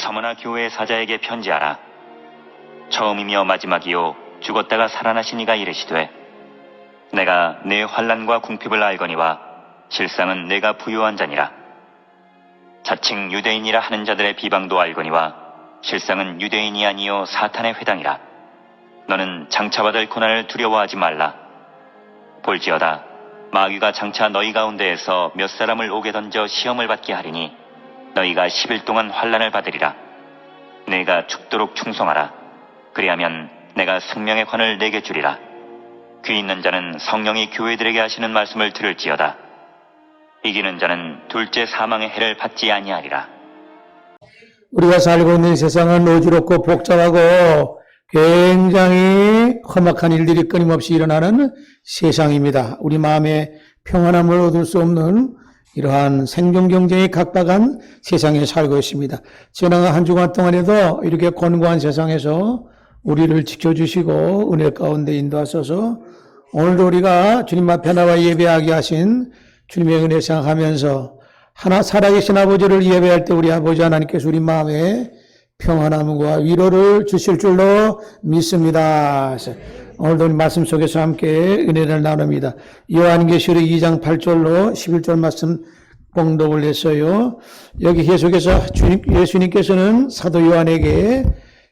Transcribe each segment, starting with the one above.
서머나 교회 사자에게 편지하라. 처음이며 마지막이요 죽었다가 살아나신 이가 이르시되 내가 내 환난과 궁핍을 알거니와 실상은 내가 부요한 자니라. 자칭 유대인이라 하는 자들의 비방도 알거니와 실상은 유대인이 아니요 사탄의 회당이라. 너는 장차 받을 고난을 두려워하지 말라. 볼지어다 마귀가 장차 너희 가운데에서 몇 사람을 옥에 던져 시험을 받게 하리니 너희가 10일 동안 환난을 받으리라. 내가 죽도록 충성하라. 그리하면 내가 생명의 관을 내게 주리라. 귀 있는 자는 성령이 교회들에게 하시는 말씀을 들을지어다. 이기는 자는 둘째 사망의 해를 받지 아니하리라. 우리가 살고 있는 세상은 어지럽고 복잡하고 굉장히 험악한 일들이 끊임없이 일어나는 세상입니다. 우리 마음에 평안함을 얻을 수 없는 이러한 생존 경쟁이 각박한 세상에 살고 있습니다. 지난 한 주간 동안에도 이렇게 곤고한 세상에서 우리를 지켜주시고 은혜 가운데 인도하셔서 오늘도 우리가 주님 앞에 나와 예배하게 하신 주님의 은혜 생각하면서 하나 살아계신 아버지를 예배할 때 우리 아버지 하나님께서 우리 마음에 평안함과 위로를 주실 줄로 믿습니다. 오늘도 말씀 속에서 함께 은혜를 나눕니다. 요한계시록 2장 8절로 11절 말씀 봉독을 했어요. 여기 계속해서 예수님께서는 사도 요한에게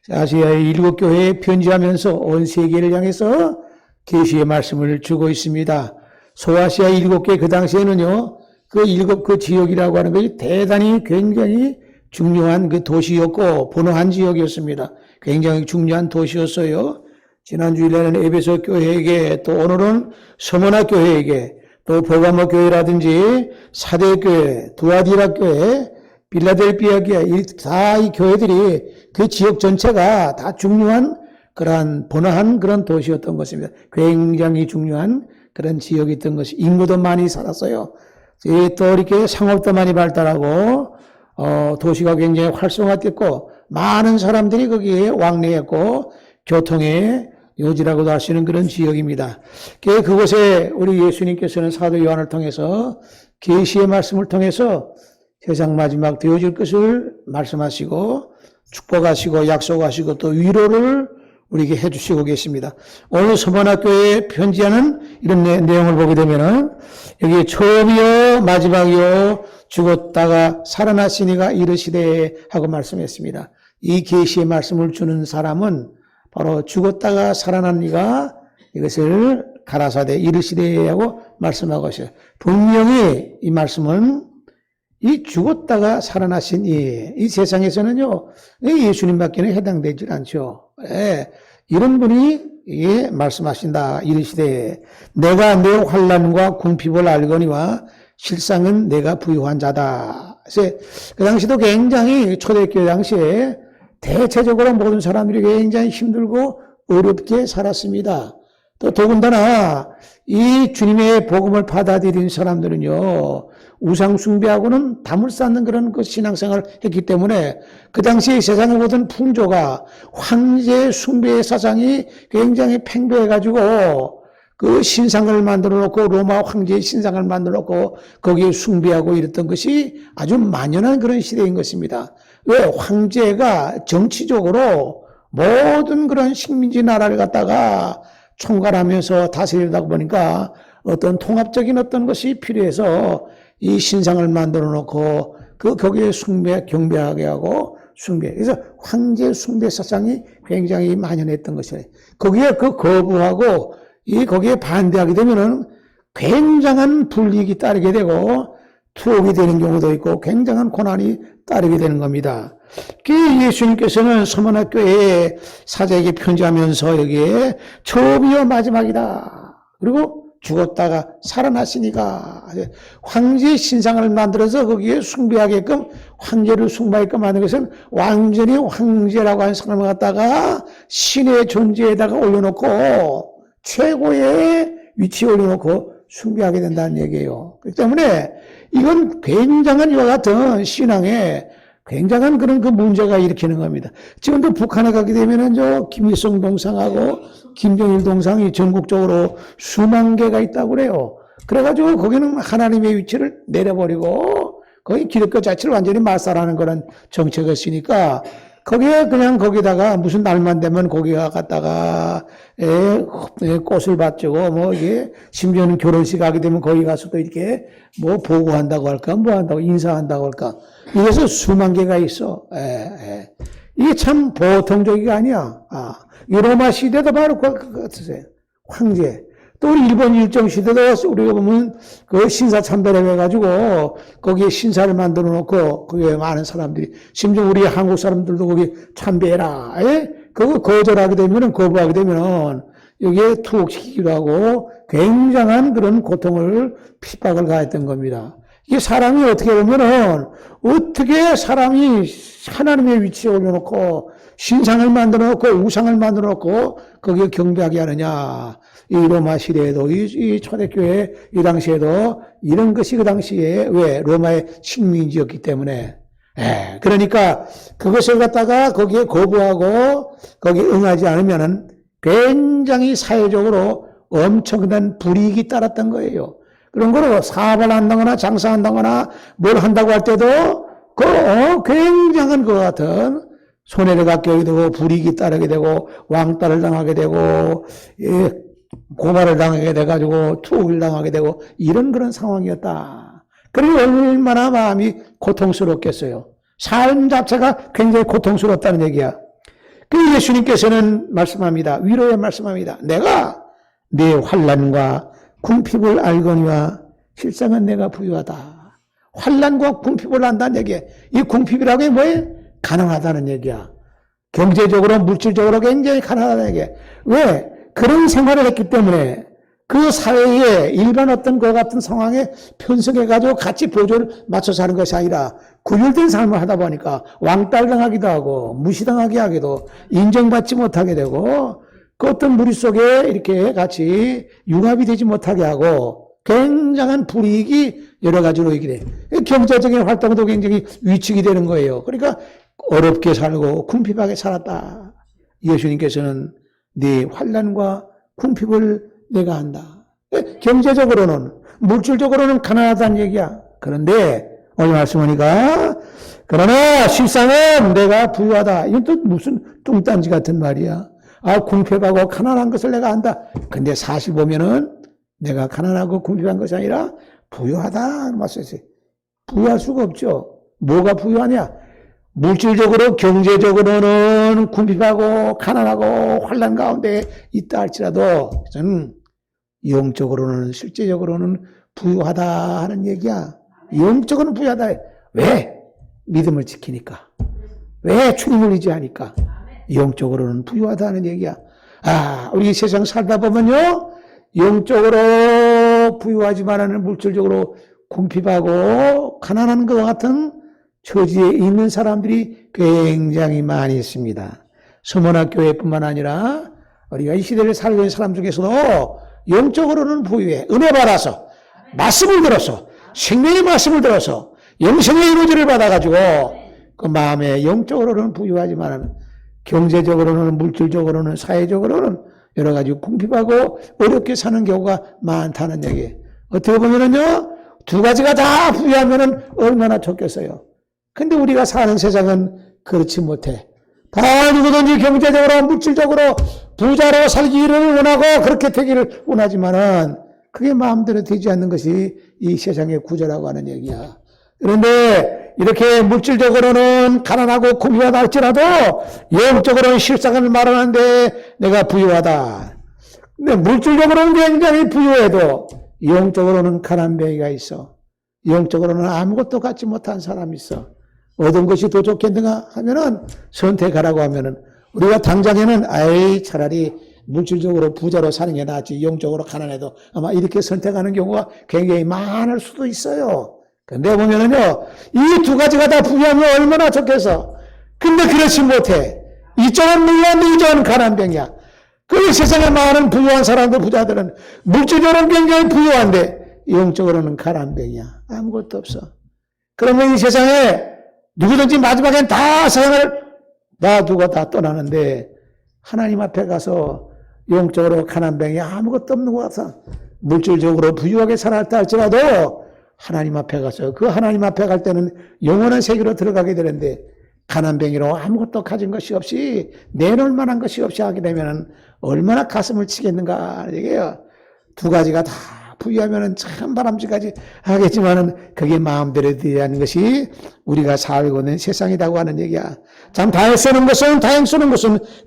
아시아의 7교회에 편지하면서 온 세계를 향해서 계시의 말씀을 주고 있습니다. 소아시아 7개 그 당시에는요, 그 지역이라고 하는 것이 대단히 굉장히 중요한 그 도시였고, 번화한 지역이었습니다. 굉장히 중요한 도시였어요. 지난주일에는 에베소 교회에게, 또 오늘은 서머나 교회에게, 또 버가모 교회라든지 사대 교회, 두아디라 교회, 빌라델피아 교회, 다 이 교회들이 그 지역 전체가 다 중요한 그러한 번화한 그런 도시였던 것입니다. 굉장히 중요한 그런 지역이었던 것이 인구도 많이 살았어요. 또 이렇게 상업도 많이 발달하고 도시가 굉장히 활성화됐고 많은 사람들이 거기에 왕래했고 교통의 요지라고도 할 수 있는 그런 지역입니다. 그곳에 우리 예수님께서는 사도 요한을 통해서 계시의 말씀을 통해서 세상 마지막 되어질 것을 말씀하시고 축복하시고 약속하시고 또 위로를 우리에게 해주시고 계십니다. 오늘 서머나교회에 편지하는 이런 내용을 보게 되면은 여기 처음이요 마지막이요 죽었다가 살아나시니가 이르시되 하고 말씀했습니다. 이 계시의 말씀을 주는 사람은 바로 죽었다가 살아난 이가 이것을 가라사대 이르시되 하고 말씀하고 있어요. 분명히 이 말씀은 이 죽었다가 살아나신 이 세상에서는요, 예수님밖에 해당되지 않죠. 예, 이런 분이 말씀하신다. 이르시되 내가 내 환난과 궁핍을 알거니와 실상은 내가 부유한 자다. 그래서 그 당시도 굉장히 초대교회 당시에 대체적으로 모든 사람들이 굉장히 힘들고 어렵게 살았습니다. 또 더군다나 이 주님의 복음을 받아들인 사람들은요, 우상 숭배하고는 담을 쌓는 그런 그 신앙생활을 했기 때문에 그 당시에 세상의 모든 풍조가 황제 숭배의 사상이 굉장히 팽배해가지고 그 신상을 만들어 놓고 로마 황제의 신상을 만들어 놓고 거기에 숭배하고 이랬던 것이 아주 만연한 그런 시대인 것입니다. 왜? 황제가 정치적으로 모든 그런 식민지 나라를 갖다가 총괄하면서 다스리다 보니까 어떤 통합적인 어떤 것이 필요해서 이 신상을 만들어 놓고 거기에 경배하게 하고 그래서 황제 숭배 사상이 굉장히 만연했던 것이에요. 거기에 거부하고 거기에 반대하게 되면은 굉장한 불이익이 따르게 되고 투옥이 되는 경우도 있고 굉장한 고난이 따르게 되는 겁니다. 예수님께서는 서머나교회에 사자에게 편지하면서 여기에 처음이요 마지막이다. 그리고 죽었다가 살아나시니까 황제의 신상을 만들어서 거기에 숭배하게끔 황제를 숭배하게끔 하는 것은 완전히 황제라고 하는 사람을 갖다가 신의 존재에다가 올려놓고 최고의 위치에 올려놓고 숭배하게 된다는 얘기예요. 그렇기 때문에 이건 굉장한 이와 같은 신앙에 굉장한 그런 그 문제가 일으키는 겁니다. 지금도 북한에 가게 되면은 김일성 동상하고 김정일 동상이 전국적으로 수만 개가 있다고 그래요. 그래가지고 거기는 하나님의 위치를 내려버리고 거의 기독교 자체를 완전히 말살하는 그런 정책을 쓰니까 거기에 그냥 거기다가 무슨 날만 되면 거기가 갔다가 꽃을 받주고 뭐 이게 심지어는 결혼식 하게 되면 거기 가서도 이렇게 뭐 보고한다고 할까 뭐 한다고 인사한다고 할까 이래서 수만 개가 있어. 이게 참 보통적이가 아니야. 이 로마 시대도 바로 그거세요. 황제. 또 우리 일본 일정 시대도 우리가 보면 그 신사 참배를 해가지고 거기에 신사를 만들어 놓고 거기에 많은 사람들이 심지어 우리 한국 사람들도 거기 참배해라. 그거 거절하게 되면은 거부하게 되면은 여기에 투옥시키기도 하고 굉장한 그런 고통을 핍박을 가했던 겁니다. 이게 사람이 어떻게 보면은 어떻게 사람이 하나님의 위치에 올려놓고 신상을 만들어 놓고 우상을 만들어 놓고 거기에 경배하게 하느냐. 이 로마 시대에도 이 초대교회 이 당시에도 이런 것이 그 당시에 왜 로마의 식민지였기 때문에 그러니까 그것을 갖다가 거기에 거부하고 거기에 응하지 않으면은 굉장히 사회적으로 엄청난 불이익이 따랐던 거예요. 그런 거로 사업을 한다거나 장사한다거나 뭘 한다고 할 때도 굉장한 것 같은 손해를 갖게 되고 불이익이 따르게 되고 왕따를 당하게 되고 고발을 당하게 돼가지고 투옥을 당하게 되고 이런 그런 상황이었다. 그리고 얼마나 마음이 고통스럽겠어요. 삶 자체가 굉장히 고통스럽다는 얘기야. 그 예수님께서는 말씀합니다. 위로에 말씀합니다. 내가 네 환난과 궁핍을 알거니와 실상은 내가 부유하다. 환난과 궁핍을 안다는 얘기야. 이 궁핍이라고 게 뭐예요? 가난하다는 얘기야. 경제적으로 물질적으로 굉장히 가난하다는 얘기야. 왜? 그런 생활을 했기 때문에 그 사회에 일반 어떤 것 같은 상황에 편성해가지고 같이 보조를 맞춰서 하는 것이 아니라 구별된 삶을 하다 보니까 왕따당하기도 하고 무시당하게 하기도 인정받지 못하게 되고 그 어떤 무리 속에 이렇게 같이 융합이 되지 못하게 하고 굉장한 불이익이 여러 가지로 이게 돼. 경제적인 활동도 굉장히 위축이 되는 거예요. 그러니까 어렵게 살고 궁핍하게 살았다. 예수님께서는 네 환난과 궁핍을 내가 한다. 경제적으로는 물질적으로는 가난하다는 얘기야. 그런데 오늘 말씀하니까 그러나 실상은 내가 부유하다. 이건 또 무슨 뚱딴지 같은 말이야. 궁핍하고 가난한 것을 내가 안다. 근데 사실 보면은 내가 가난하고 궁핍한 것이 아니라 부유하다 말씀이세요. 부유할 수가 없죠. 뭐가 부유하냐? 물질적으로 경제적으로는 궁핍하고 가난하고 환난 가운데 있다 할지라도 저는 영적으로는 실제적으로는 부유하다 하는 얘기야. 영적으로는 부유하다. 왜? 믿음을 지키니까. 왜? 주님을 의지하니까. 영적으로는 부유하다 하는 얘기야. 우리 세상 살다 보면요 영적으로 부유하지만은 물질적으로 궁핍하고 가난한 것 같은 처지에 있는 사람들이 굉장히 많이 있습니다. 서문학 교회뿐만 아니라 우리가 이 시대를 살고 있는 사람 중에서도 영적으로는 부유해. 은혜 받아서 말씀을 들어서 생명의 말씀을 들어서 영생의 에너지를 받아가지고 그 마음에 영적으로는 부유하지만 경제적으로는 물질적으로는 사회적으로는 여러 가지 궁핍하고 어렵게 사는 경우가 많다는 얘기. 어떻게 보면은요 두 가지가 다 부유하면은 얼마나 좋겠어요. 근데 우리가 사는 세상은 그렇지 못해. 다 누구든지 경제적으로 물질적으로 부자로 살기를 원하고 그렇게 되기를 원하지만은 그게 마음대로 되지 않는 것이 이 세상의 구조라고 하는 얘기야. 그런데 이렇게 물질적으로는 가난하고 궁핍하다 할지라도 영적으로는 실상을 말하는데 내가 부유하다. 근데 물질적으로는 굉장히 부유해도 영적으로는 가난뱅이가 있어. 영적으로는 아무것도 갖지 못한 사람이 있어. 어떤 것이 더 좋겠는가 하면은 선택하라고 하면은 우리가 당장에는 차라리 물질적으로 부자로 사는 게 낫지 영적으로 가난해도 아마 이렇게 선택하는 경우가 굉장히 많을 수도 있어요. 근데 보면은요 이 두 가지가 다 부유하면 얼마나 좋겠어. 근데 그렇지 못해. 이쪽은 물론데 이쪽은 가난병이야. 그 세상에 많은 부유한 사람들 부자들은 물질적으로는 굉장히 부유한데 영적으로는 가난병이야. 아무것도 없어. 그러면 이 세상에 누구든지 마지막엔 다 세상을 놔두고 다 떠나는데 하나님 앞에 가서 영적으로 가난병이 아무것도 없는 것 같아. 물질적으로 부유하게 살았다 할지라도 하나님 앞에 가서 그 하나님 앞에 갈 때는 영원한 세계로 들어가게 되는데 가난뱅이로 아무것도 가진 것이 없이 내놓을 만한 것이 없이 하게 되면 얼마나 가슴을 치겠는가 얘기해요. 두 가지가 다 부유하면 참 바람직하지 하겠지만은 그게 마음대로 되는 것이 우리가 살고 있는 세상이라고 하는 얘기야. 참 다행스러운 것은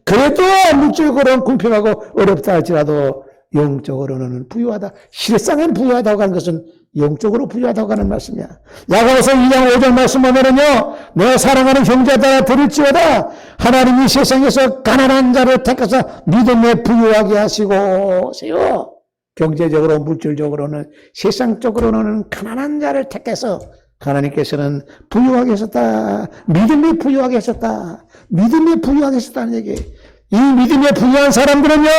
그래도 물질적으로는 궁핍하고 어렵다 할지라도 영적으로는 부유하다. 실상은 부유하다고 하는 것은 영적으로 부유하다고 하는 말씀이야. 야고보서 2장 5절 말씀 보면은요, 내 사랑하는 형제들아 들을지어다 하나님이 세상에서 가난한 자를 택해서 믿음에 부유하게 하시고 세요. 경제적으로 물질적으로는 세상적으로는 가난한 자를 택해서 하나님께서는 부유하게 하셨다. 믿음에 부유하게 하셨다. 믿음에 부유하게 하셨다는 얘기. 이 믿음에 부유한 사람들은요,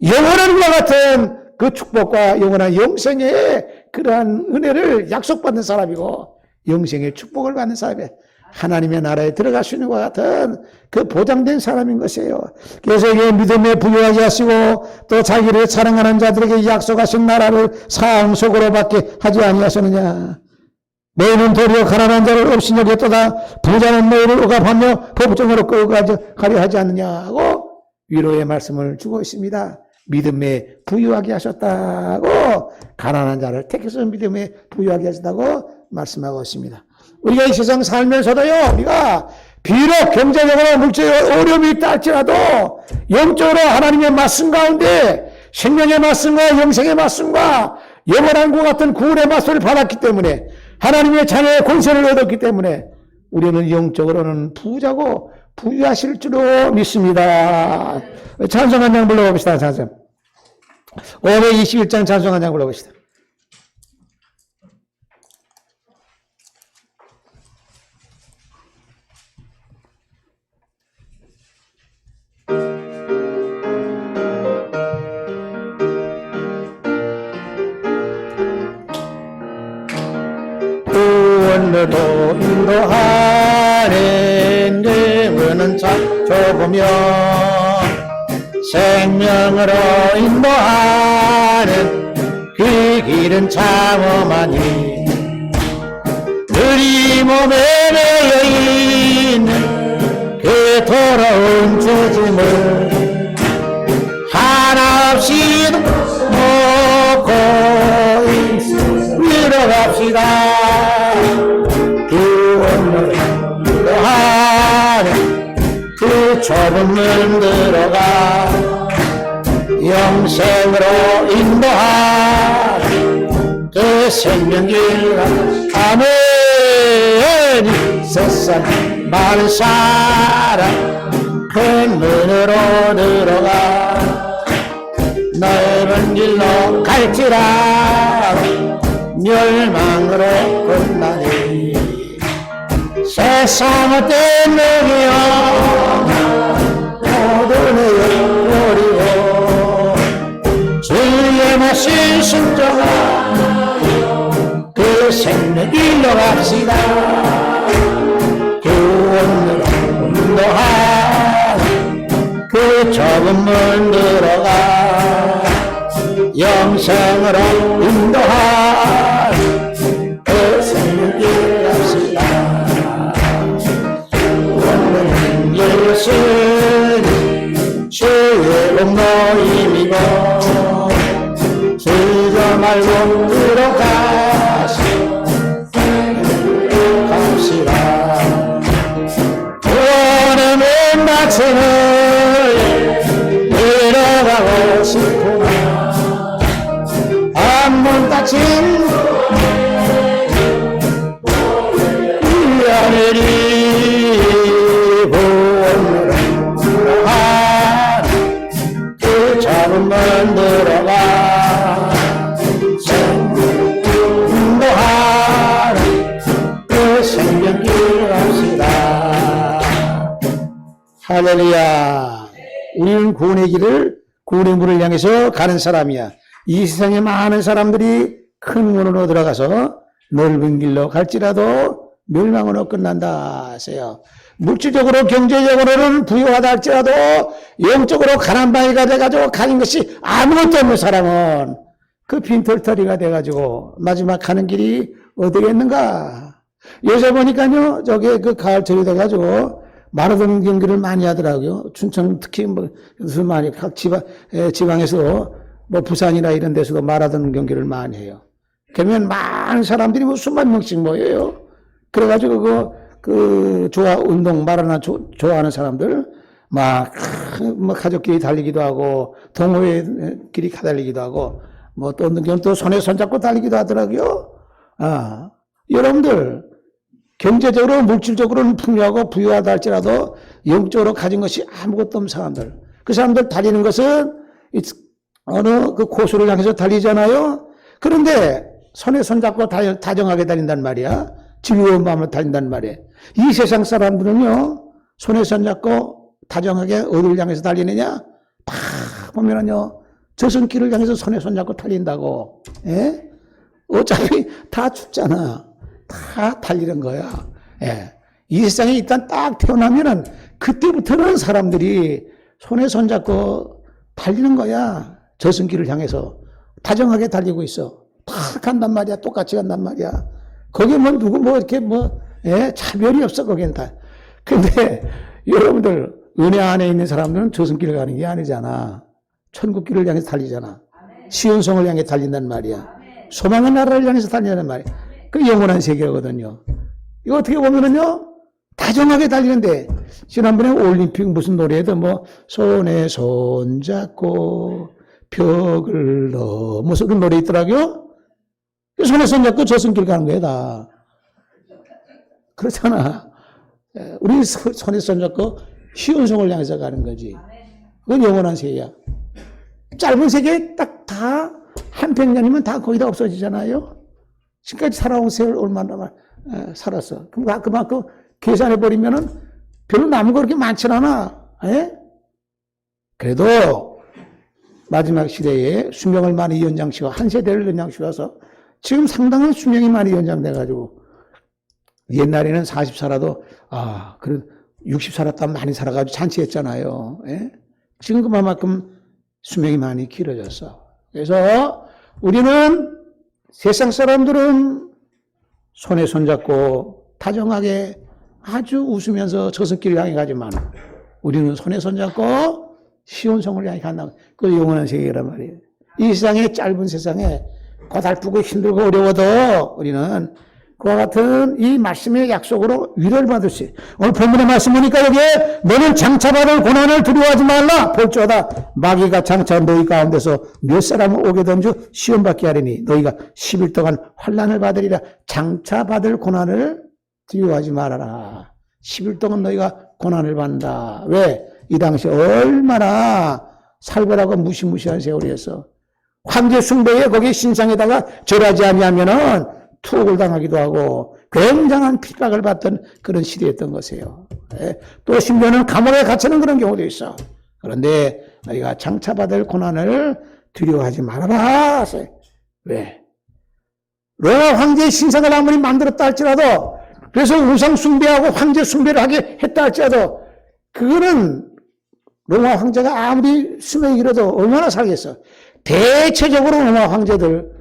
영원한 것 같은 그 축복과 영원한 영생의 그러한 은혜를 약속받는 사람이고 영생의 축복을 받는 사람이에요. 하나님의 나라에 들어갈 수 있는 것 같은 그 보장된 사람인 것이에요. 그래서 이게 믿음에 부유하게 하시고 또 자기를 사랑하는 자들에게 약속하신 나라를 상속으로 받게 하지 아니하셨느냐. 너희는 도리어 가난한 자를 없이 여겼도다. 부자는 너희를 억압하며 법정으로 끌고 가려 하지 않느냐고 위로의 말씀을 주고 있습니다. 믿음에 부유하게 하셨다고 가난한 자를 택해서 믿음에 부유하게 하셨다고 말씀하고 있습니다. 우리가 이 세상 살면서도요, 우리가 비록 경제적으로 물질적으로 어려움이 있다 할지라도 영적으로 하나님의 말씀 가운데 생명의 말씀과 영생의 말씀과 영원한 것 같은 구원의 말씀을 받았기 때문에 하나님의 자녀의 권세를 얻었기 때문에 우리는 영적으로는 부자고 부유하실 줄로 믿습니다. 찬송 한 장 불러봅시다. 찬송 521장 찬송 한 장 불러봅시다. 오늘도 인도하는 내문은 참 좁으며 생명으로 인도하는 그 길은 참 험하니 우리 몸에 매여 있는 그 더러운 죄짐을 하나없이 놓고 밀어갑시다. 구원을 인도하는 그 좁은 문 들어가 영생으로 인도하는 그 생명길 아멘. 세상 많은 사람 큰 문으로 들어가 넓은 길로 갈지라 멸망으로 끝나니 세상을 떼내며 모든 애를 버리고 주의 말씀 순종하며 그 생명 길로 갑시다. 구원으로 인도하는 그 좁은 문 들어가 영생으로 인도하는 그 생명 길 갑시다. 원하는 예수는 주의 공로임이고 주저 말고 들어가시 갑시다. 원하는 말씀을 들어가고 싶구나. 한문 닫힌 이 하늘이 구원으로 하는 그 작은 문 들어가 인도하는 그 생명길 갑시다. 할렐루야. 우리는 구원의 길을 구원의 문을 향해서 가는 사람이야. 이 세상에 많은 사람들이 큰 문으로 들어가서 넓은 길로 갈지라도 멸망으로 끝난다 하세요. 물질적으로 경제적으로는 부유하다 할지라도 영적으로 가난바위가 돼가지고 가진 것이 아무것도 없는 사람은 그 빈털터리가 돼가지고 마지막 가는 길이 어디겠는가? 요새 보니까요, 저기 그 가을철이 돼가지고 마라톤 경기를 많이 하더라고요. 춘천 특히 뭐 많이 각 지방에서 뭐 부산이나 이런 데서도 마라톤 경기를 많이 해요. 그러면 많은 사람들이 뭐 수만 명씩 모여요. 그래가지고 운동 마라나 좋아하는 사람들 뭐 가족끼리 달리기도 하고 동호회끼리 달리기도 하고 뭐 또 어떤 경우는 또 손에 손잡고 달리기도 하더라고요. 여러분들 경제적으로 물질적으로는 풍요하고 부유하다 할지라도 영적으로 가진 것이 아무것도 없는 사람들, 그 사람들 달리는 것은 어느 그 고수를 향해서 달리잖아요. 그런데 손에 손잡고 다정하게 달린단 말이야. 즐거운 마음으로 달린단 말이야. 이 세상 사람들은요, 손에 손잡고 다정하게 어디를 향해서 달리느냐? 팍 보면은요, 저승길을 향해서 손에 손잡고 달린다고. 예? 어차피 다 죽잖아. 다 달리는 거야. 예. 이 세상에 일단 딱 태어나면은 그때부터는 사람들이 손에 손잡고 달리는 거야. 저승길을 향해서. 다정하게 달리고 있어. 다 간단 말이야. 똑같이 간단 말이야. 거기에 뭐 누구 뭐 이렇게 차별이 없어. 거기는 다. 근데 여러분들 은혜 안에 있는 사람들은 저승길을 가는 게 아니잖아. 천국길을 향해서 달리잖아. 시온성을 향해 달린단 말이야. 소망의 나라를 향해서 달린단 말이야. 그 영원한 세계거든요. 이거 어떻게 보면은요, 다정하게 달리는데, 지난번에 올림픽 무슨 노래에도 뭐, 손에 손잡고 벽을 넘어서 그 노래 있더라고요. 손에 손잡고 저승길 가는 거야, 다. 그렇잖아. 우리 손에 손잡고 시온성을 향해서 가는 거지. 그건 영원한 세계야. 짧은 세계에 딱 다, 한 100년이면 다 거의 다 없어지잖아요. 지금까지 살아온 세월 얼마나 살았어. 그럼 그만큼 계산해버리면은 별로 남은 거 그렇게 많지 않아. 에? 그래도 마지막 시대에 수명을 많이 연장시켜, 한 세대를 연장시켜서 지금 상당한 수명이 많이 연장돼가지고 옛날에는 40 살아도, 그래, 60 살았다면 많이 살아가지고 잔치했잖아요. 에? 지금 그만큼 수명이 많이 길어졌어. 그래서 우리는 세상 사람들은 손에 손잡고 다정하게 아주 웃으면서 저승길을 향해 가지만 우리는 손에 손잡고 시온성을 향해 간다. 그 영원한 세계란 말이에요. 이 세상에 짧은 세상에 고달프고 힘들고 어려워도 우리는 그와 같은 이 말씀의 약속으로 위로를 받을 수 있어요. 오늘 본문의 말씀 보니까 여기에 너는 장차받을 고난을 두려워하지 말라. 볼지어다 마귀가 장차 너희 가운데서 몇 사람을 오게 된 주 시험받게 하리니 너희가 10일 동안 환난을 받으리라. 장차받을 고난을 두려워하지 말아라. 10일 동안 너희가 고난을 받는다. 왜? 이 당시 얼마나 살벌하고 무시무시한 세월이었어. 황제 숭배에 거기 신상에다가 절하지 아니하면은 투옥을 당하기도 하고 굉장한 핍박을 받던 그런 시대였던 것이에요. 또 심지어는 감옥에 갇히는 그런 경우도 있어. 그런데 너희가 장차받을 고난을 두려워하지 말아라. 왜? 로마 황제의 신상을 아무리 만들었다 할지라도, 그래서 우상 숭배하고 황제 숭배를 하게 했다 할지라도, 그거는 로마 황제가 아무리 수명이 길어도 얼마나 살겠어. 대체적으로 로마 황제들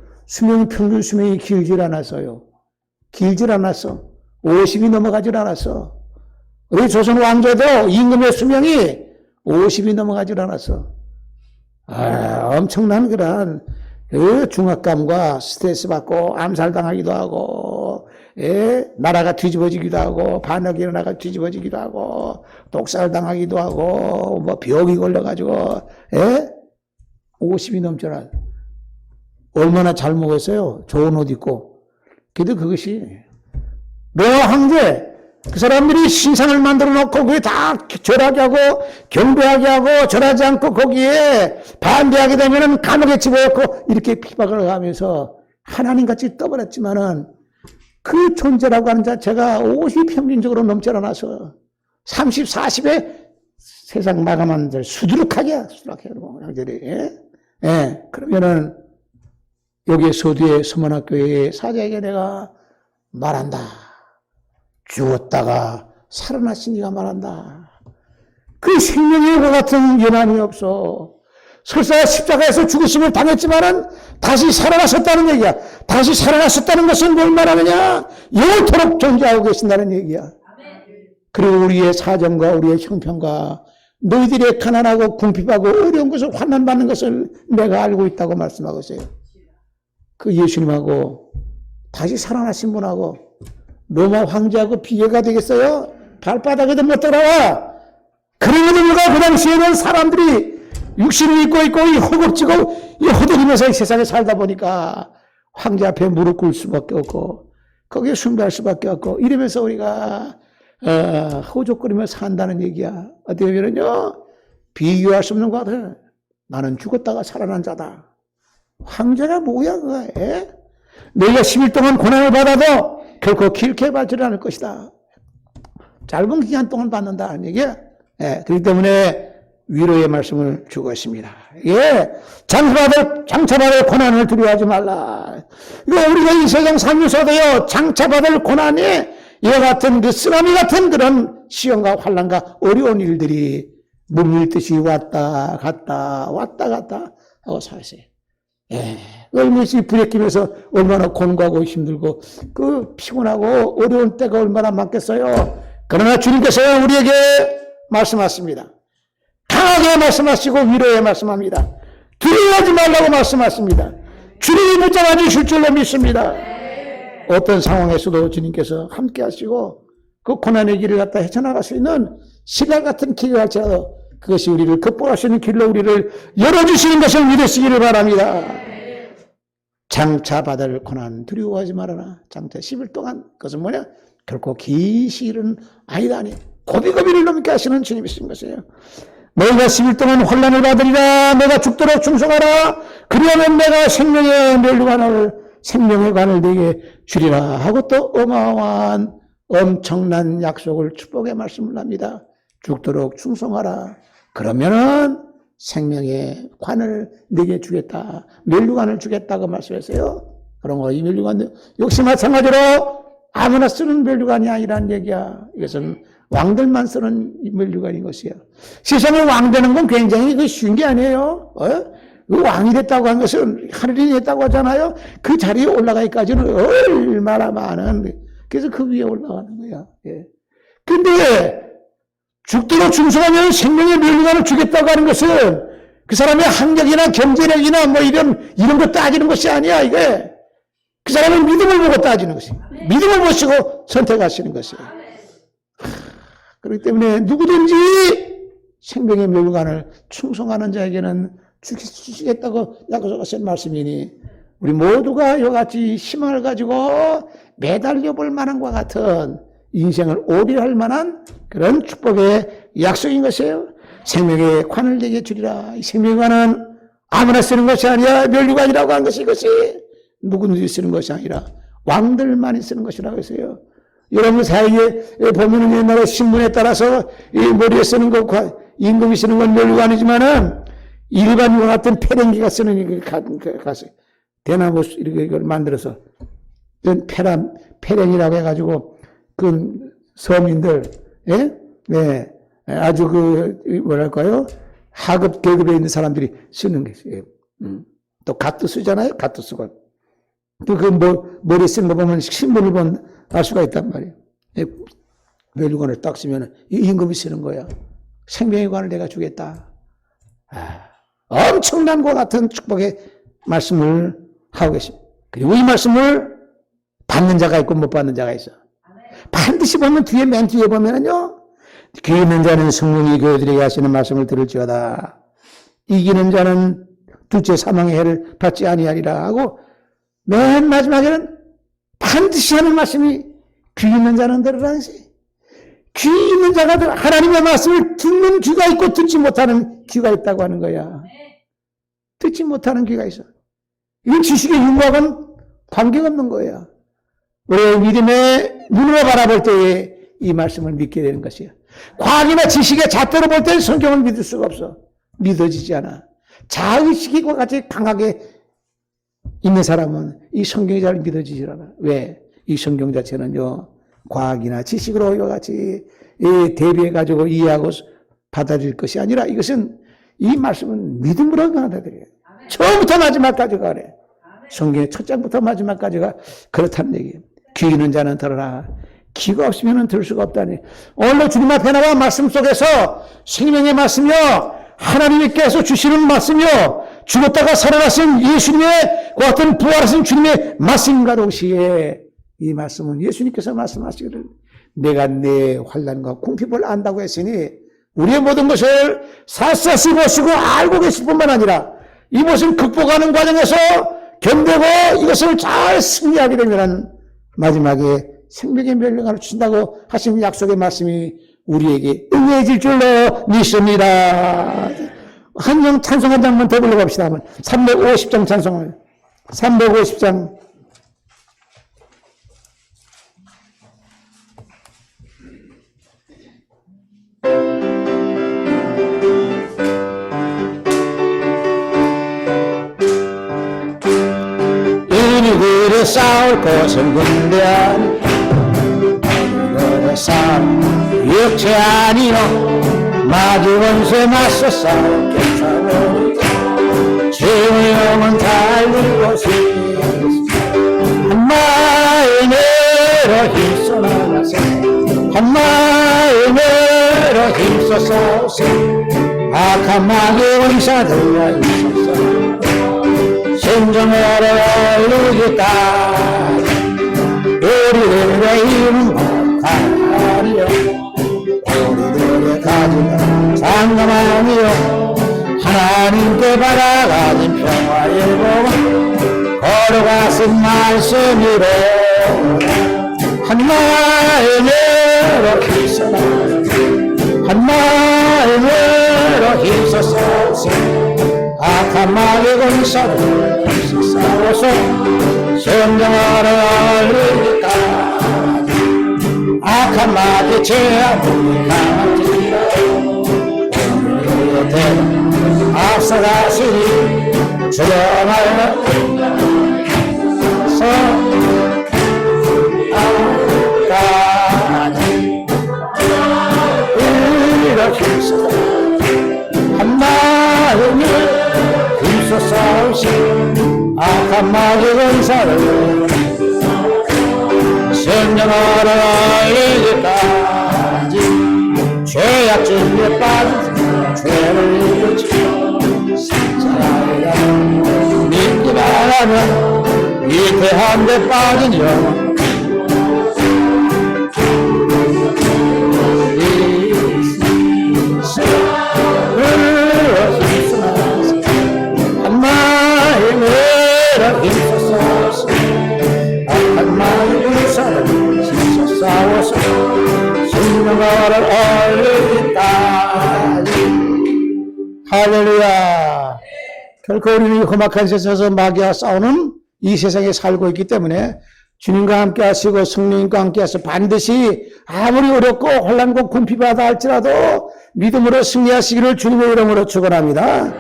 평균 수명이 길질 않았어요. 길질 않았어. 50이 넘어가질 않았어. 우리 조선 왕조도 임금의 수명이 50이 넘어가질 않았어. 엄청난 그런 그 중압감과 스트레스 받고 암살당하기도 하고, 나라가 뒤집어지기도 하고, 반역이 일어나가 뒤집어지기도 하고, 독살 당하기도 하고, 뭐 병이 걸려가지고, 50이 넘잖아. 얼마나 잘 먹었어요? 좋은 옷 입고. 그래도 그것이 로마 황제, 그 사람들이 신상을 만들어 놓고 그게 다 절하게 하고 경배하게 하고 절하지 않고 거기에 반대하게 되면은 감옥에 집어넣고 이렇게 핍박을 하면서 하나님같이 떠버렸지만은 그 존재라고 하는 자체가 50 평균적으로 넘지 않아서 30, 40에 세상 마감한 들 수두룩하게 양절이. 그러면은 여기 서두에 서문학교의 사자에게 내가 말한다. 죽었다가 살아나신 이가 말한다. 그 생명의 과 같은 연한이 없어. 설사 십자가에서 죽으심을 당했지만은 다시 살아나셨다는 얘기야. 다시 살아나셨다는 것은 뭘 말하느냐? 영원토록 존재하고 계신다는 얘기야. 그리고 우리의 사정과 우리의 형편과 너희들의 가난하고 궁핍하고 어려운 것을 환난받는 것을 내가 알고 있다고 말씀하고 있어요. 그 예수님하고 다시 살아나신 분하고 로마 황제하고 비교가 되겠어요? 발바닥에도 못 들어와. 그러므로 우리가 그 당시에는 사람들이 육신을 입고 있고 이 허겁지고 이 허덕이면서 이 세상에 살다 보니까 황제 앞에 무릎 꿇을 수밖에 없고 거기에 숭배할 수밖에 없고 이러면서 우리가 허우적거리며 산다는 얘기야. 어떻게 보면요 비교할 수 없는 것 같아. 나는 죽었다가 살아난 자다. 황제가 뭐야 그거? 너희가 10일 동안 고난을 받아도 결코 길게 받지는 않을 것이다. 짧은 기간 동안 받는다는 얘기야. 그렇기 때문에 위로의 말씀을 주고 있습니다. 장차받을 고난을 두려워하지 말라. 우리가 이 세상 살면서도요, 장차받을 고난이 이와 같은 그 쓰나미 같은 그런 시험과 환난과 어려운 일들이 물밀듯이 왔다 갔다 하고 사세요. 얼마나 불에 끼면서 얼마나 곤고하고 힘들고 그 피곤하고 어려운 때가 얼마나 많겠어요. 그러나 주님께서 우리에게 말씀하십니다. 강하게 말씀하시고 위로에 말씀합니다. 두려워하지 말라고 말씀하십니다. 주님이 붙잡아 주실 줄로 믿습니다. 어떤 상황에서도 주님께서 함께 하시고 그 고난의 길을 갖다 헤쳐나갈 수 있는 시간 같은 기회가 할지라도 그것이 우리를 극복할 수 있는 길로 우리를 열어주시는 것을 믿으시기를 바랍니다. 장차 받을 고난 두려워하지 말아라. 장차 10일 동안 그것은 뭐냐? 결코 기시일은 아니다니 고비고비를 넘게 하시는 주님이신 것이에요. 너희가 10일 동안 혼란을 받으리라. 내가 죽도록 충성하라. 그리하면 내가 생명의 멸류관을 생명의 관을 내게 주리라 하고 또 어마어마한 엄청난 약속을 축복의 말씀을 합니다. 죽도록 충성하라. 그러면은 생명의 관을 내게 주겠다. 멸류관을 주겠다고 말씀했어요. 그런 거 이 멸류관 역시 마찬가지로 아무나 쓰는 멸류관이 아니라는 얘기야. 이것은 왕들만 쓰는 멸류관인 것이야. 세상에 왕 되는 건 굉장히 쉬운 게 아니에요. 그 왕이 됐다고 한 것은 하늘이 됐다고 하잖아요. 그 자리에 올라가기까지는 얼마나 많은, 그래서 그 위에 올라가는 거야. 근데 죽도록 충성하면 생명의 멸류관을 주겠다고 하는 것은 그 사람의 학력이나 경제력이나 뭐 이런 거 따지는 것이 아니야, 이게. 그 사람은 믿음을 보고 따지는 것이에요. 믿음을 보시고 선택하시는 것이에요. 그렇기 때문에 누구든지 생명의 멸류관을 충성하는 자에게는 주시겠다고 약속하신 말씀이니 우리 모두가 이와 같이 희망을 가지고 매달려 볼 만한 것과 같은 인생을 오리할 만한 그런 축복의 약속인 것이에요. 생명의 관을 내게 주리라. 이 생명의 관은 아무나 쓰는 것이 아니라 멸류관이라고 하는 것이 이것이 누구든지 쓰는 것이 아니라 왕들만이 쓰는 것이라고 했어요. 여러분 사이에 보면은 옛날에 신문에 따라서 이 머리에 쓰는 것과 임금이 쓰는 건 멸류관이지만은 일반인과 같은 페랭기가 쓰는 가서 대나무 이걸 만들어서 페랭이라고 해가지고 그 서민들 아주 뭐랄까요 하급 계급에 있는 사람들이 쓰는 게 있어요. 또 갓도 쓰잖아요. 갓도 쓰고 또 머리에 쓰는 거 보면 신문을 보면 알 수가 있단 말이에요. 멸류관을 딱 쓰면 이 임금이 쓰는 거야. 생명의 관을 내가 주겠다. 엄청난 것 같은 축복의 말씀을 하고 계십니다. 그리고 이 말씀을 받는 자가 있고 못 받는 자가 있어. 반드시 보면 뒤에 맨 뒤에 보면은요. 귀 있는 자는 성령이 교회들에게 하시는 말씀을 들을지어다. 이기는 자는 둘째 사망의 해를 받지 아니하리라 하고 맨 마지막에는 반드시 하는 말씀이 귀 있는 자는 들으라는 것이. 귀 있는 자가 하나님의 말씀을 듣는 귀가 있고 듣지 못하는 귀가 있다고 하는 거야. 듣지 못하는 귀가 있어. 이건 지식의 흉과는 관계가 없는 거야. 우리의 믿음의 눈으로 바라볼 때에 이 말씀을 믿게 되는 것이야. 과학이나 지식의 잣대로 볼 때는 성경을 믿을 수가 없어. 믿어지지 않아. 자의식과 같이 강하게 있는 사람은 이 성경이 잘 믿어지지 않아. 왜? 이 성경 자체는요, 과학이나 지식으로 이와 같이 대비해가지고 이해하고 받아들일 것이 아니라 이것은 이 말씀은 믿음으로 받아들여요. 처음부터 마지막까지 가래. 성경의 첫 장부터 마지막까지가 그렇다는 얘기예요. 귀 있는 자는 들으라. 귀가 없으면 들을 수가 없다니. 오늘도 주님 앞에 나와 말씀 속에서 생명의 말씀이요, 하나님께서 주시는 말씀이요, 죽었다가 살아나신 예수님의 그 어떤 부활하신 주님의 말씀과 동시에 이 말씀은 예수님께서 말씀하시기를 내가 내 환난과 궁핍을 안다고 했으니 우리의 모든 것을 샅샅이 보시고 알고 계실 뿐만 아니라 이것을 극복하는 과정에서 견디고 이것을 잘 승리하게 되면 마지막에 생명의 멸령을 주신다고 하신 약속의 말씀이 우리에게 응해질 줄로 믿습니다. 한영 찬송 한 장만 더 불러봅시다. 350장 찬송을. 350장. 이리그리 싸울 것은 군대 아니 이리그리 싸울 육체 아니요 마귀 원수에 맞서 싸울 괜찮으니 주의 영은 달리고 싶습니다. 한 마음으로 힘써 나가세 한 마음으로 힘써 싸우세 악한 마귀 원사들과 있어서 진정으로 올리겠다. 우리들의 힘은 강하리요 우리들의 가지는 장담하니요 하나님께 받아가진 평화의 복은 걸어가신 말씀이로 한 마음으로 힘써 한 마음으로 힘써 싸우세 악한 마귀 권사를 싸워서 성경하러 올리니까 악한 마귀 제압을 강하지라 우리의 대는 앞서가시니 주령하여 서아까지 이렇게 있어 한 마음을 싸우시 악한 마귀 권사를 생명하러 이기까지 죄악증에 빠진 죄를 이기고 사랑하여 믿기만 하면 위태한 데 빠진 영혼 악한 마귀 권사를 힘써 싸워서 생명을 올리다. 할렐루야. 결코 우리는 험악한 세상에서 마귀와 싸우는 이 세상에 살고 있기 때문에 주님과 함께 하시고 성령님과 함께 하셔서 반드시 아무리 어렵고 혼란과 궁핍하다 할지라도 믿음으로 승리하시기를 주님의 이름으로 축원합니다.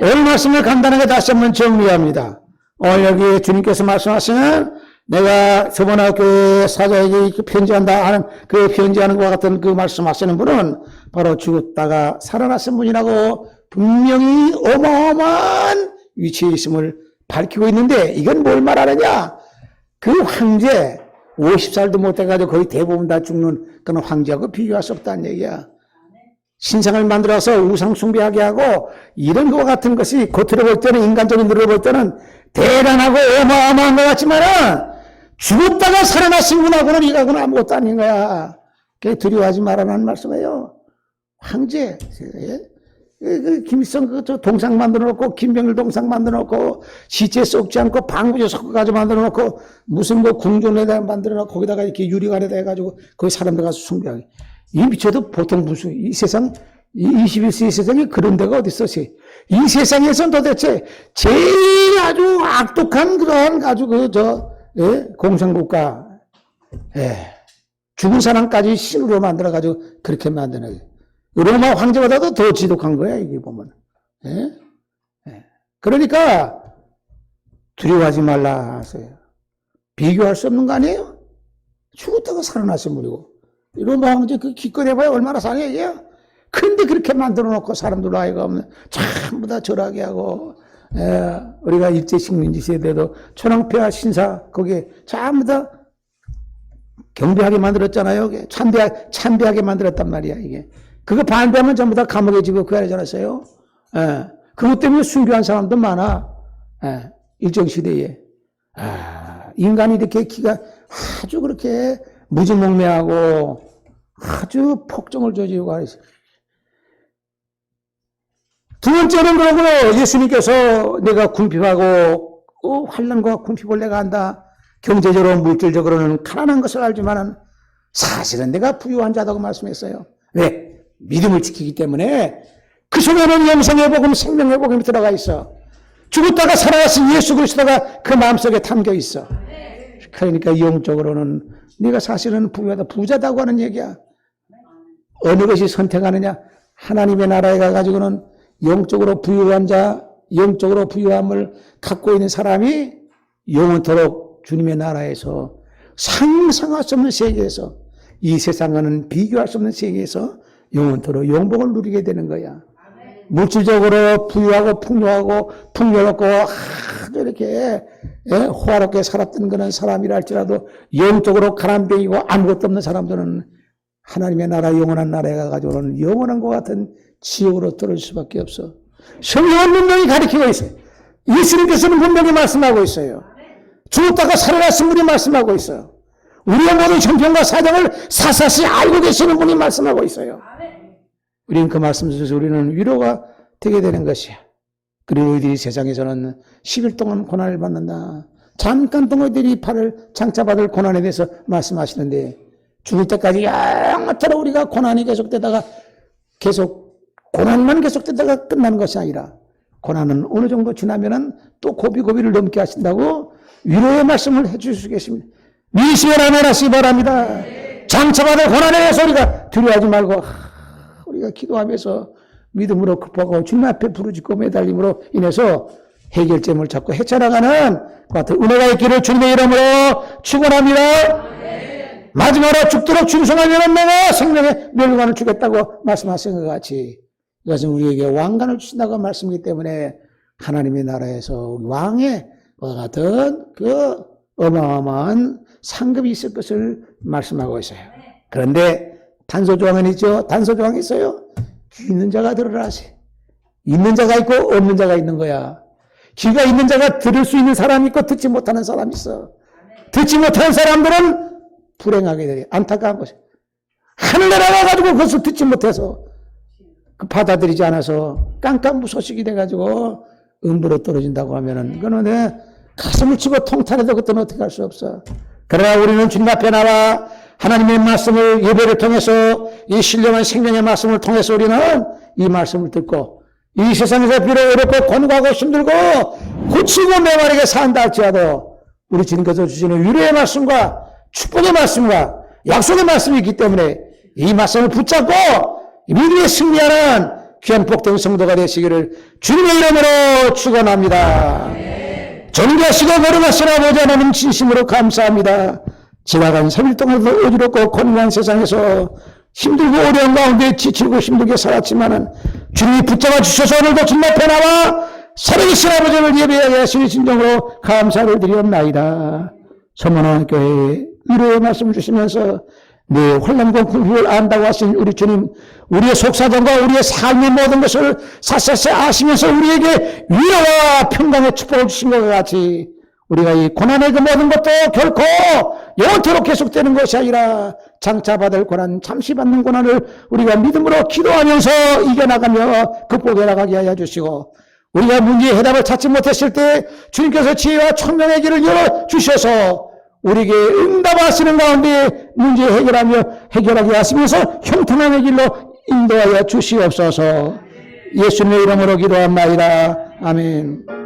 오늘 말씀을 간단하게 다시 한번 정리합니다. 오늘 여기 주님께서 말씀하시는 내가 서번학교의 사자에게 편지한다 하는 그 편지하는 것과 같은 그 말씀하시는 분은 바로 죽었다가 살아나신 분이라고 분명히 어마어마한 위치에 있음을 밝히고 있는데 이건 뭘 말하느냐? 그 황제 50살도 못 돼가지고 거의 대부분 다 죽는 그런 황제하고 비교할 수 없다는 얘기야. 신상을 만들어서 우상 숭배하게 하고 이런 것과 같은 것이 겉으로 볼 때는 인간적인 눈으로 볼 때는 대단하고 어마어마한 것 같지만은 죽었다가 살아나신 분하고는 이거하고는 아무것도 아닌 거야. 그게 두려워하지 말라는 말씀이에요. 황제, 김일성 저 동상 만들어 놓고 김병일 동상 만들어 놓고 시체 썩지 않고 방부제 섞어가지고 만들어 놓고 무슨 뭐 궁전에다 만들어 놓고 거기다가 이렇게 유리관에다 해가지고 거기 사람들 가서 숭배하게. 이 미쳐도 보통 무슨 이 세상 이 21세기 세상에 그런 데가 어디 있어? 이 세상에선 도대체 제일 아주 악독한 그런 아주 공산국가, 죽은 사람까지 신으로 만들어 가지고 그렇게 만드는 로마 황제보다도 더 지독한 거야 이게 보면. 그러니까 두려워하지 말라 하세요. 비교할 수 없는 거 아니에요? 죽었다가 살아나신 분이고. 로마 황제 그 기껏 해봐야 얼마나 사냐 이게요? 근데 그렇게 만들어 놓고 사람들로 하여금 전부 다 절하게 하고, 우리가 일제식민지 시대에도 천황폐하 신사, 거기에 전부 다 경배하게 만들었잖아요. 참배하게 만들었단 말이야, 이게. 그거 반대하면 전부 다 감옥에 집어 그 안에 잖았어요. 그것 때문에 순교한 사람도 많아. 일정시대에. 인간이 이렇게 기가 아주 그렇게 무지몽매하고 아주 폭정을 저지르고 하죠. 두 번째는 그러고 예수님께서 내가 궁핍하고 환난과 궁핍을 내가 한다. 경제적으로 물질적으로는 가난한 것을 알지만은 사실은 내가 부유한 자다고 말씀했어요. 왜? 믿음을 지키기 때문에 그 속에는 영생의 복음, 생명의 복음이 들어가 있어. 죽었다가 살아가신 예수 그리스도가 그 마음속에 담겨 있어. 그러니까 영적으로는 네가 사실은 부유하다, 부자다고 하는 얘기야. 어느 것이 선택하느냐? 하나님의 나라에 가가지고는 영적으로 부유한 자, 영적으로 부유함을 갖고 있는 사람이 영원토록 주님의 나라에서 상상할 수 없는 세계에서, 이 세상과는 비교할 수 없는 세계에서 영원토록 영복을 누리게 되는 거야. 물질적으로 부유하고 풍요하고 풍요롭고 아주 이렇게 호화롭게 살았던 그런 사람이라 할지라도 영적으로 가난뱅이고 아무것도 없는 사람들은 하나님의 나라, 영원한 나라에 가가지고는 영원한 것 같은 지옥으로 떨어질 수밖에 없어. 성경은 분명히 가르치고 있어요. 예수님께서는 분명히 말씀하고 있어요. 죽었다가 살아나신 분이 말씀하고 있어요. 우리의 모든 형편과 사정을 사사시 알고 계시는 분이 말씀하고 있어요. 우리는 그 말씀 속에서 우리는 위로가 되게 되는 것이야. 그리고 너희들이 세상에서는 10일 동안 고난을 받는다. 잠깐 동안 너희들이 장차받을 고난에 대해서 말씀하시는데, 죽을 때까지 영원토록 우리가 고난이 계속되다가 고난만 계속되다가 끝나는 것이 아니라, 고난은 어느 정도 지나면은 또 고비고비를 넘게 하신다고 위로의 말씀을 해주실 수 계십니다. 미시엘 아멘 하시기 바랍니다. 장차받을 고난에 대해서 우리가 두려워하지 말고 우리가 기도하면서 믿음으로 급하고 주님 앞에 부르짖고 매달림으로 인해서 해결점을 찾고 헤쳐나가는 그 같은 은혜가 있기를 주님의 이름으로 축원합니다. 마지막으로 죽도록 충성하면 내가 생명의 멸관을 주겠다고 말씀하신 것 같이, 이것은 우리에게 왕관을 주신다고 말씀이기 때문에 하나님의 나라에서 왕의 같은 그 어마어마한 상급이 있을 것을 말씀하고 있어요. 그런데 단서조항은 있죠. 단서조항이 있어요. 귀 있는 자가 들으라 하시. 있는 자가 있고 없는 자가 있는 거야. 귀가 있는 자가 들을 수 있는 사람이 있고 듣지 못하는 사람이 있어. 듣지 못하는 사람들은 불행하게 돼. 안타까운 것이. 하늘나라 와가지고 그것을 듣지 못해서 받아들이지 않아서 깜깜무소식이 돼가지고 음부로 떨어진다고 하면은 그거는 내 가슴을 치고 통탄해도 그때는 어떻게 할 수 없어. 그러나 우리는 주님 앞에 나와 하나님의 말씀을 예배를 통해서 이 신령한 생명의 말씀을 통해서 우리는 이 말씀을 듣고 이 세상에서 비록 어렵고 고뇌하고 힘들고 고치고 메마르게 산다 할지라도 우리 주님께서 주시는 위로의 말씀과 축복의 말씀과 약속의 말씀이 있기 때문에 이 말씀을 붙잡고 믿음의 승리하는 귀한 복된 성도가 되시기를 주님의 이름으로 축원합니다. 존귀하시고 거룩하신 아버지 하나님 진심으로 감사합니다. 지나간 3일 동안도 어지럽고 고뇌한 세상에서 힘들고 어려운 가운데 지치고 힘들게 살았지만은 주님이 붙잡아 주셔서 오늘도 주님 앞에 나와 살아계신 아버지를 예배하게 하시는 진정으로 감사를 드리옵나이다. 서문원 교회에 위로의 말씀을 주시면서 내 환난과 궁핍을 안다고 하신 우리 주님, 우리의 속사정과 우리의 삶의 모든 것을 사사시 아시면서 우리에게 위로와 평강의 축복을 주신 것 같이 우리가 이 고난의 그 모든 것도 결코 영원토록 계속되는 것이 아니라 장차 받을 고난, 잠시 받는 고난을 우리가 믿음으로 기도하면서 이겨나가며 극복해 나가게 하여 주시고, 우리가 문제의 해답을 찾지 못했을 때 주님께서 지혜와 총명의 길을 열어주셔서 우리에게 응답하시는 가운데 문제 해결하게 하시면서 형통함의 길로 인도하여 주시옵소서. 예수님의 이름으로 기도합나이다. 아멘.